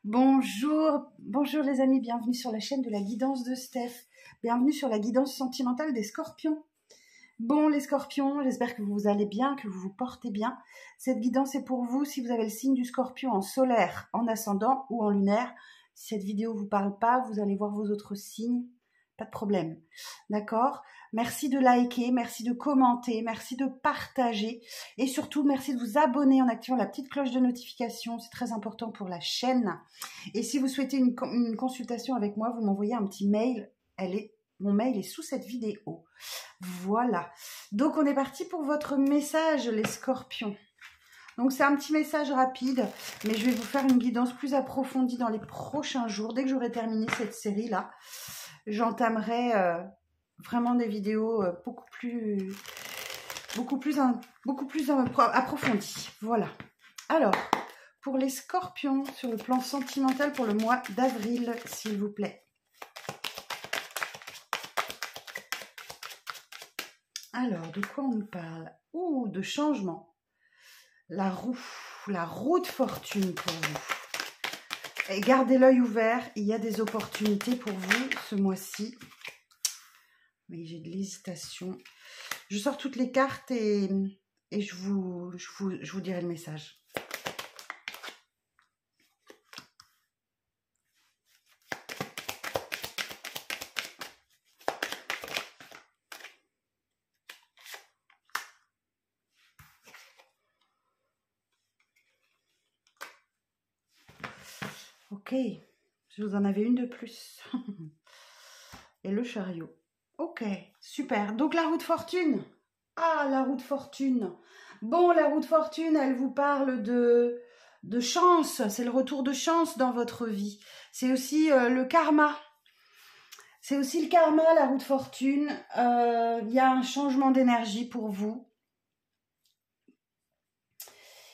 Bonjour, bonjour les amis, bienvenue sur la chaîne de la guidance de Steph. Bienvenue sur la guidance sentimentale des scorpions. Bon les scorpions, j'espère que vous allez bien, que vous vous portez bien. Cette guidance est pour vous si vous avez le signe du scorpion en solaire, en ascendant ou en lunaire. Si cette vidéo ne vous parle pas, vous allez voir vos autres signes. Pas de problème, d'accord? Merci de liker, merci de commenter, merci de partager et surtout merci de vous abonner en activant la petite cloche de notification, c'est très important pour la chaîne. Et si vous souhaitez une consultation avec moi, vous m'envoyez un petit mail, mon mail est sous cette vidéo. Voilà, donc on est parti pour votre message les scorpions. Donc c'est un petit message rapide, mais je vais vous faire une guidance plus approfondie dans les prochains jours. Dès que j'aurai terminé cette série-là, j'entamerai vraiment des vidéos beaucoup plus approfondies. Voilà. Alors, pour les scorpions, sur le plan sentimental pour le mois d'avril, s'il vous plaît. Alors, de quoi on nous parle? Ouh, de changement. La roue de fortune pour vous. Et gardez l'œil ouvert, il y a des opportunités pour vous ce mois-ci. Oui, j'ai de l'hésitation. Je sors toutes les cartes et je vous dirai le message. Ok, je vous en avais une de plus. Et le chariot. Ok, super. Donc la roue de fortune. Ah, la roue de fortune. Bon, la roue de fortune, elle vous parle de chance. C'est le retour de chance dans votre vie. C'est aussi le karma. C'est aussi le karma, la roue de fortune. Il y a un changement d'énergie pour vous.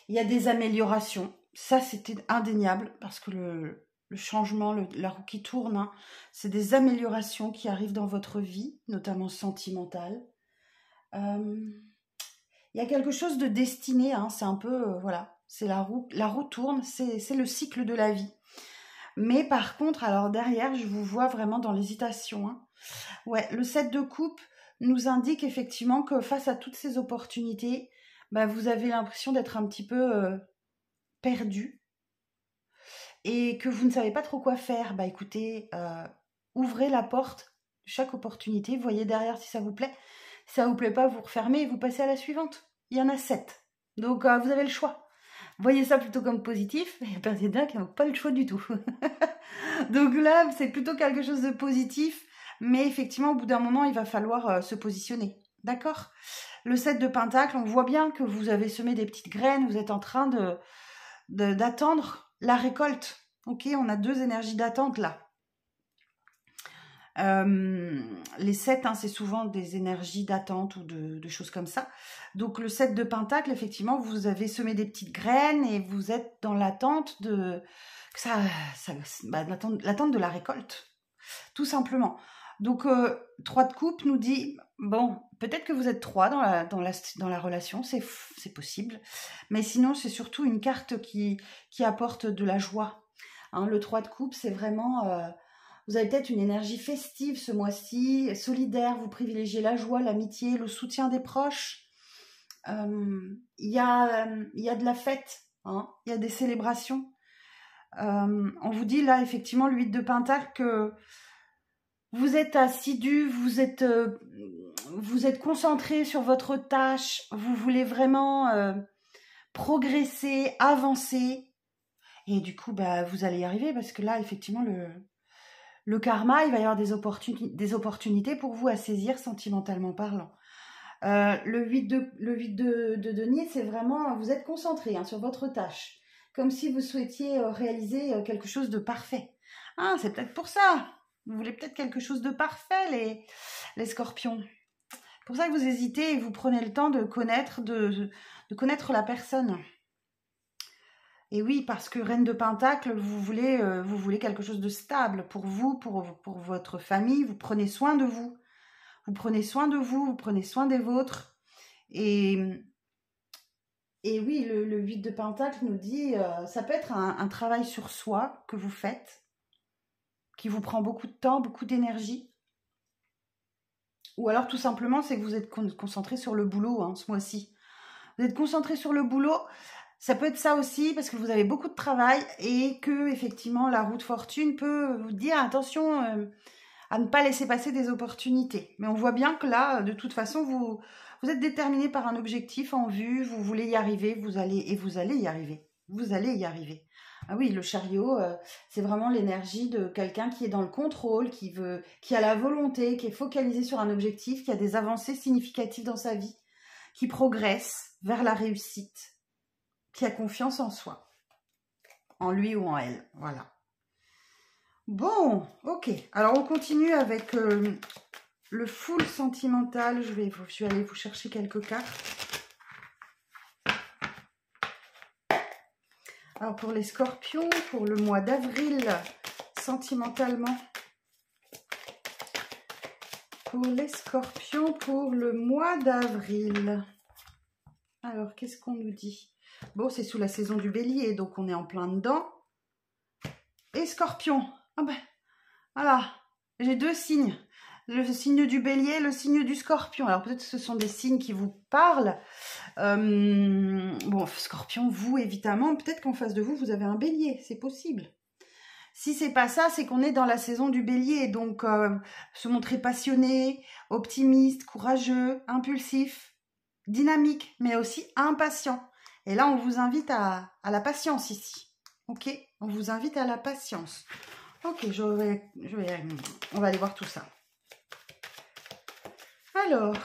Il y a des améliorations. Ça, c'était indéniable parce que le changement, la roue qui tourne, hein, c'est des améliorations qui arrivent dans votre vie, notamment sentimentale. Il y a quelque chose de destiné, hein, c'est un peu, voilà, c'est la roue tourne, c'est le cycle de la vie. Mais par contre, alors derrière, je vous vois vraiment dans l'hésitation. Hein. Ouais, le 7 de coupe nous indique effectivement que face à toutes ces opportunités, bah, vous avez l'impression d'être un petit peu perdu et que vous ne savez pas trop quoi faire. Bah écoutez, ouvrez la porte de chaque opportunité, voyez derrière si ça vous plaît. Si ça vous plaît pas, vous refermez et vous passez à la suivante. Il y en a 7. Donc vous avez le choix. Voyez ça plutôt comme positif. Il y a personne qui n'a pas le choix du tout. Donc là, c'est plutôt quelque chose de positif. Mais effectivement, au bout d'un moment, il va falloir se positionner. D'accord? Le 7 de Pentacle, on voit bien que vous avez semé des petites graines. Vous êtes en train d'attendre la récolte. Ok, on a deux énergies d'attente là. Les 7, hein, c'est souvent des énergies d'attente ou de choses comme ça. Donc le 7 de Pentacle, effectivement, vous avez semé des petites graines et vous êtes dans l'attente de l'attente de la récolte, tout simplement. Donc 3 de coupe nous dit, bon, peut-être que vous êtes 3 dans la relation, c'est possible, mais sinon c'est surtout une carte qui apporte de la joie. Hein, le 3 de coupe, c'est vraiment... vous avez peut-être une énergie festive ce mois-ci, solidaire, vous privilégiez la joie, l'amitié, le soutien des proches. Il y a de la fête, hein, il y a des célébrations. On vous dit là, effectivement, le 8 de Pentacle, que vous êtes assidu, vous êtes concentré sur votre tâche, vous voulez vraiment progresser, avancer. Et du coup, bah, vous allez y arriver parce que là, effectivement, le karma, il va y avoir des opportunités pour vous à saisir sentimentalement parlant. Le 8 de denier, c'est vraiment, vous êtes concentré hein, sur votre tâche, comme si vous souhaitiez réaliser quelque chose de parfait. Ah, c'est peut-être pour ça. Vous voulez peut-être quelque chose de parfait, les scorpions. Pour ça que vous hésitez et vous prenez le temps de connaître la personne. Et oui, parce que Reine de Pentacle, vous voulez quelque chose de stable pour vous, pour votre famille. Vous prenez soin de vous. Vous prenez soin de vous, vous prenez soin des vôtres. Et Et oui, le 8 de Pentacle nous dit, ça peut être un travail sur soi que vous faites, qui vous prend beaucoup de temps, beaucoup d'énergie. Ou alors tout simplement, c'est que vous êtes concentré sur le boulot hein, ce mois-ci. Vous êtes concentré sur le boulot, ça peut être ça aussi parce que vous avez beaucoup de travail et que effectivement la roue de fortune peut vous dire attention à ne pas laisser passer des opportunités. Mais on voit bien que là, de toute façon, vous êtes déterminé par un objectif en vue, vous voulez y arriver, vous allez y arriver. Vous allez y arriver. Ah oui, le chariot, c'est vraiment l'énergie de quelqu'un qui est dans le contrôle, qui a la volonté, qui est focalisé sur un objectif, qui a des avancées significatives dans sa vie, qui progresse vers la réussite, qui a confiance en soi, en lui ou en elle. Voilà. Bon, ok. Alors, on continue avec le full sentimental. Je vais aller vous chercher quelques cartes. Alors, pour les scorpions, pour le mois d'avril, sentimentalement. Pour les scorpions, pour le mois d'avril. Alors, qu'est-ce qu'on nous dit? Bon, c'est sous la saison du bélier, donc on est en plein dedans. Et scorpion. Ah ben, voilà. J'ai deux signes. Le signe du bélier, le signe du scorpion. Alors peut-être que ce sont des signes qui vous parlent. Bon, scorpion, vous, évidemment, peut-être qu'en face de vous, vous avez un bélier. C'est possible. Si c'est pas ça, c'est qu'on est dans la saison du bélier. Donc, se montrer passionné, optimiste, courageux, impulsif, dynamique, mais aussi impatient. Et là, on vous invite à la patience ici. Ok? On vous invite à la patience. Ok, on va aller voir tout ça. Alors,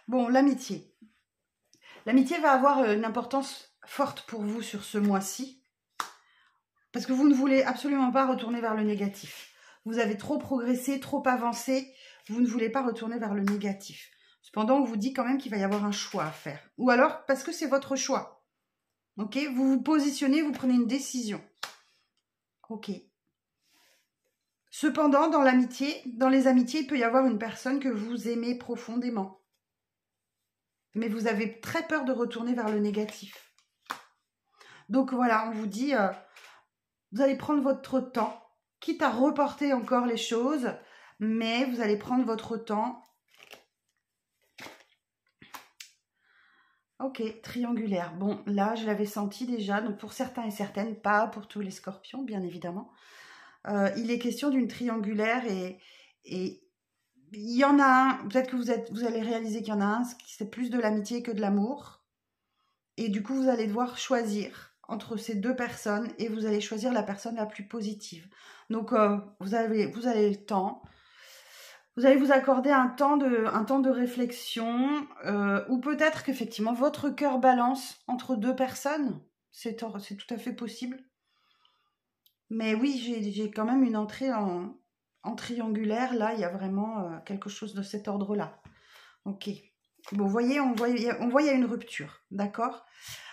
bon, l'amitié. L'amitié va avoir une importance forte pour vous sur ce mois-ci, parce que vous ne voulez absolument pas retourner vers le négatif. Vous avez trop progressé, trop avancé, vous ne voulez pas retourner vers le négatif. Cependant, on vous dit quand même qu'il va y avoir un choix à faire. Ou alors, parce que c'est votre choix. Ok? Vous vous positionnez, vous prenez une décision. Ok. Cependant, dans les amitiés, il peut y avoir une personne que vous aimez profondément. Mais vous avez très peur de retourner vers le négatif. Donc voilà, on vous dit, vous allez prendre votre temps, quitte à reporter encore les choses, mais vous allez prendre votre temps. Ok, triangulaire. Bon, là, je l'avais senti déjà, donc pour certains et certaines, pas pour tous les scorpions, bien évidemment. Il est question d'une triangulaire et il y en a un, peut-être que vous allez réaliser qu'il y en a un, c'est plus de l'amitié que de l'amour. Et du coup, vous allez devoir choisir entre ces deux personnes et vous allez choisir la personne la plus positive. Donc, vous avez le temps. Vous allez vous accorder un temps de réflexion ou peut-être qu'effectivement, votre cœur balance entre deux personnes. C'est tout à fait possible. Mais oui, j'ai quand même une entrée en triangulaire. Là, il y a vraiment quelque chose de cet ordre-là. Ok. Bon, vous voyez, on voit il y a une rupture. D'accord?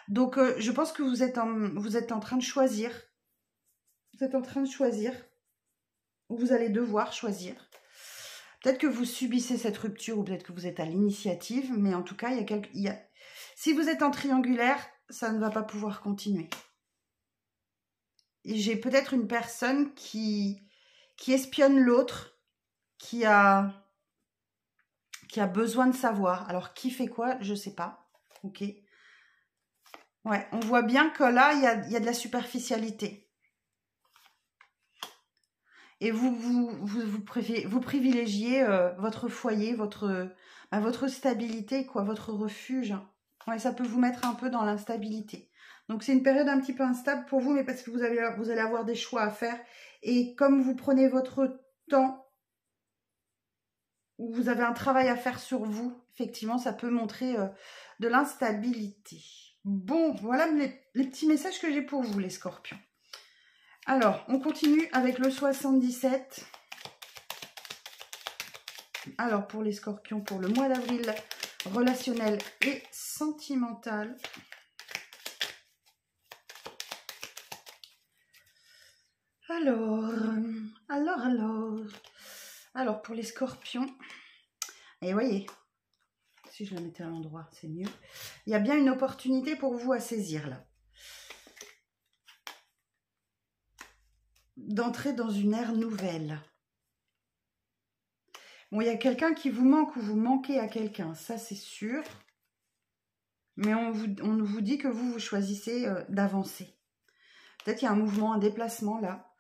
Donc, je pense que vous êtes en train de choisir. Vous êtes en train de choisir. Ou vous allez devoir choisir. Peut-être que vous subissez cette rupture ou peut-être que vous êtes à l'initiative. Mais en tout cas, si vous êtes en triangulaire, ça ne va pas pouvoir continuer. J'ai peut-être une personne qui espionne l'autre, qui a besoin de savoir. Alors, qui fait quoi, je ne sais pas. Ok. Ouais, on voit bien que là, il y a de la superficialité. Et vous privilégiez votre foyer, votre stabilité, quoi, votre refuge. Ouais, ça peut vous mettre un peu dans l'instabilité. Donc, c'est une période un petit peu instable pour vous, mais parce que vous allez avoir des choix à faire. Et comme vous prenez votre temps, ou vous avez un travail à faire sur vous, effectivement, ça peut montrer de l'instabilité. Bon, voilà les petits messages que j'ai pour vous, les scorpions. Alors, on continue avec le 77. Alors, pour les scorpions, pour le mois d'avril, relationnel et sentimental. Alors, pour les scorpions, et voyez, Si je la mettais à l'endroit, c'est mieux. Il y a bien une opportunité pour vous à saisir, là. D'entrer dans une ère nouvelle. Bon, il y a quelqu'un qui vous manque ou vous manquez à quelqu'un, ça c'est sûr. Mais on vous dit que vous choisissez d'avancer. Peut-être qu'il y a un mouvement, un déplacement là.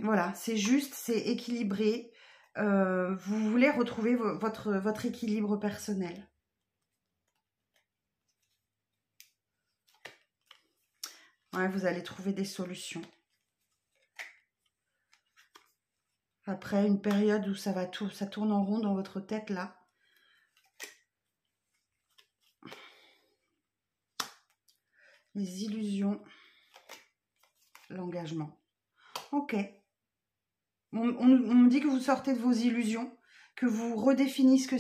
Voilà, c'est juste, c'est équilibré. Vous voulez retrouver votre équilibre personnel. Ouais, vous allez trouver des solutions. Après une période où ça tourne en rond dans votre tête là. Les illusions, l'engagement. Ok. On me dit que vous sortez de vos illusions, que vous redéfinissez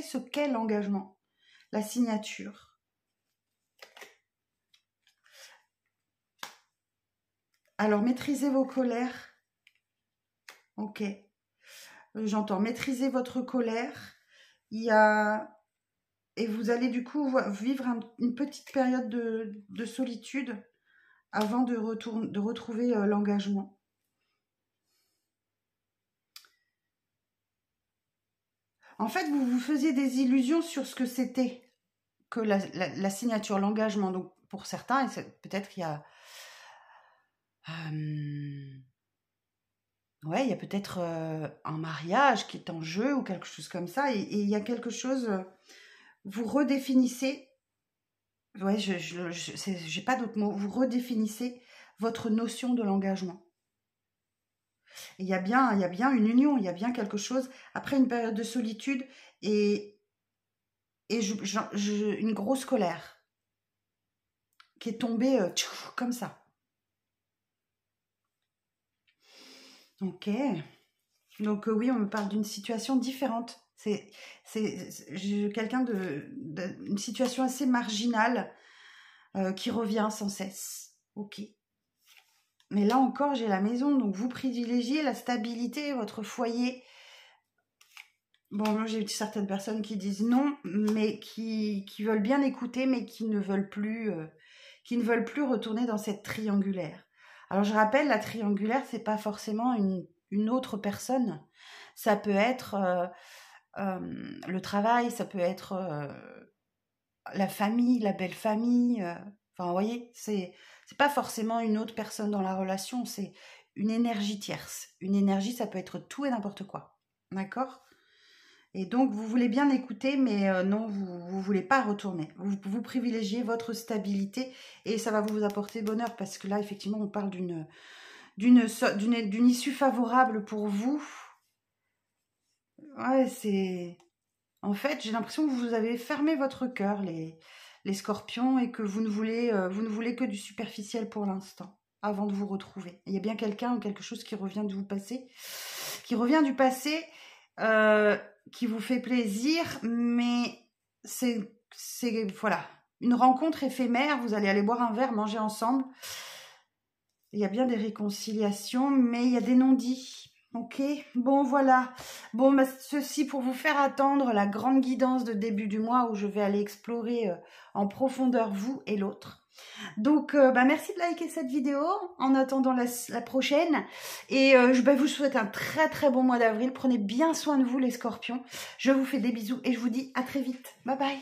ce qu'est l'engagement, la signature. Alors, maîtrisez vos colères. Ok. J'entends maîtriser votre colère. Et vous allez du coup vivre une petite période de solitude avant de retrouver l'engagement. En fait, vous vous faisiez des illusions sur ce que c'était que la signature, l'engagement. Donc, pour certains, peut-être qu'il y a... ouais, il y a peut-être un mariage qui est en jeu ou quelque chose comme ça. Et il y a quelque chose... vous redéfinissez... ouais, j'ai pas d'autre mot. Vous redéfinissez votre notion de l'engagement. Il y a bien une union, il y a bien quelque chose. Après une période de solitude et une grosse colère qui est tombée comme ça. Ok. Donc oui, on me parle d'une situation différente. C'est quelqu'un d'une situation assez marginale qui revient sans cesse. Ok. Mais là encore, j'ai la maison, donc vous privilégiez la stabilité, votre foyer. Bon, moi j'ai certaines personnes qui disent non, mais qui veulent bien écouter, mais qui ne veulent plus retourner dans cette triangulaire. Alors je rappelle, la triangulaire, c'est pas forcément une autre personne. Ça peut être le travail, ça peut être la famille, la belle famille. Enfin, vous voyez, c'est pas forcément une autre personne dans la relation, c'est une énergie tierce. Une énergie, ça peut être tout et n'importe quoi. D'accord ? Et donc, vous voulez bien écouter, mais non, vous voulez pas retourner. Vous privilégiez votre stabilité et ça va vous apporter bonheur parce que là, effectivement, on parle d'une issue favorable pour vous. Ouais, c'est... En fait, j'ai l'impression que vous avez fermé votre cœur, les scorpions, et que vous ne voulez que du superficiel pour l'instant, avant de vous retrouver. Il y a bien quelqu'un ou quelque chose qui revient du passé, qui vous fait plaisir, mais c'est voilà, une rencontre éphémère, vous allez aller boire un verre, manger ensemble. Il y a bien des réconciliations, mais il y a des non-dits. Ok, bon voilà. Bon, bah, ceci pour vous faire attendre la grande guidance de début du mois où je vais aller explorer en profondeur vous et l'autre. Donc, merci de liker cette vidéo en attendant la prochaine. Et je vous souhaite un très très bon mois d'avril. Prenez bien soin de vous les scorpions. Je vous fais des bisous et je vous dis à très vite. Bye bye.